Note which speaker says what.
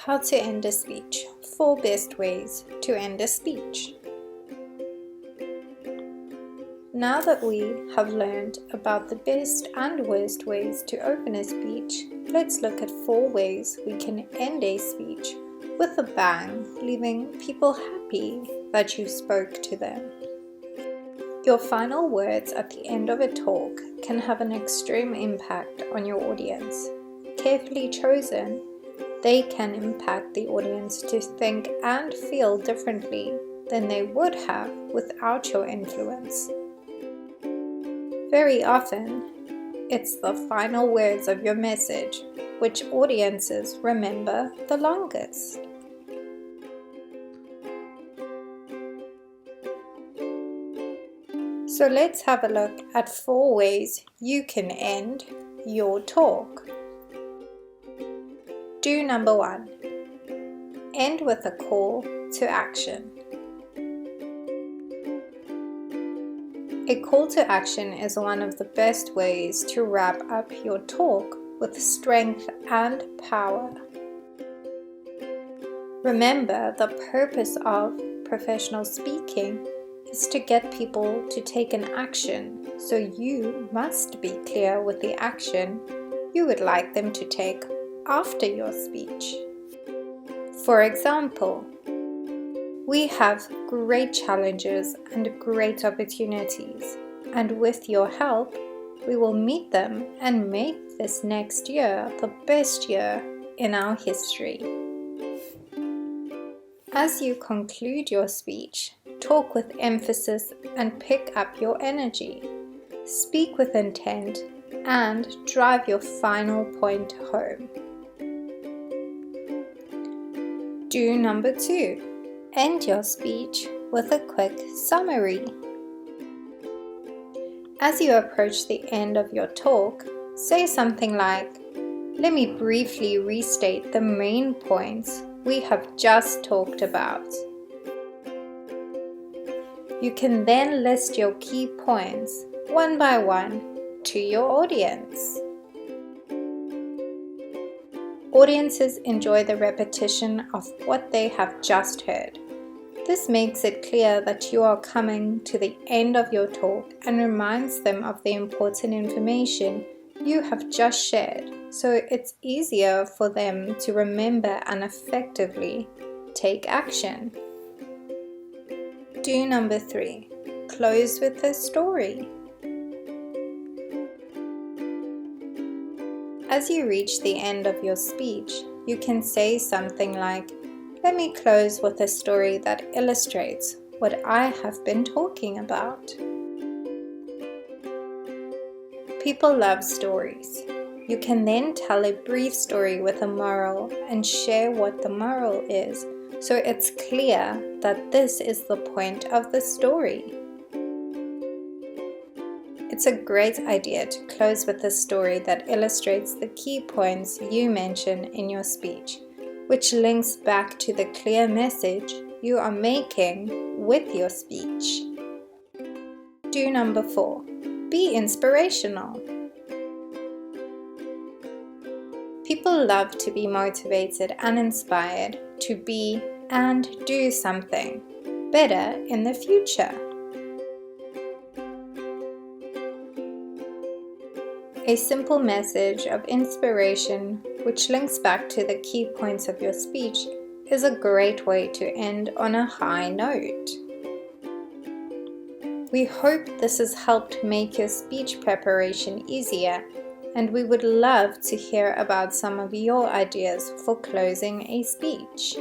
Speaker 1: How to end a speech. 4 best ways to end a speech. Now that we have learned about the best and worst ways to open a speech, let's look at 4 ways we can end a speech with a bang, leaving people happy that you spoke to them. Your final words at the end of a talk can have an extreme impact on your audience. Carefully chosen, they can impact the audience to think and feel differently than they would have without your influence. Very often, it's the final words of your message which audiences remember the longest. So let's have a look at 4 ways you can end your talk. Do number 1. End with a call to action. A call to action is one of the best ways to wrap up your talk with strength and power. Remember, the purpose of professional speaking is to get people to take an action, so you must be clear with the action you would like them to take after your speech. For example, we have great challenges and great opportunities, and with your help, we will meet them and make this next year the best year in our history. As you conclude your speech, talk with emphasis and pick up your energy. Speak with intent and drive your final point home. Do number 2. End your speech with a quick summary. As you approach the end of your talk, say something like, "Let me briefly restate the main points we have just talked about." You can then list your key points one by one to your audience. Audiences enjoy the repetition of what they have just heard. This makes it clear that you are coming to the end of your talk and reminds them of the important information you have just shared, so it's easier for them to remember and effectively take action. Do number 3. Close with a story. As you reach the end of your speech, you can say something like, "Let me close with a story that illustrates what I have been talking about." People love stories. You can then tell a brief story with a moral and share what the moral is, so it's clear that this is the point of the story. It's a great idea to close with a story that illustrates the key points you mention in your speech, which links back to the clear message you are making with your speech. Do number 4. Be inspirational. People love to be motivated and inspired to be and do something better in the future. A simple message of inspiration which links back to the key points of your speech is a great way to end on a high note. We hope this has helped make your speech preparation easier, and we would love to hear about some of your ideas for closing a speech.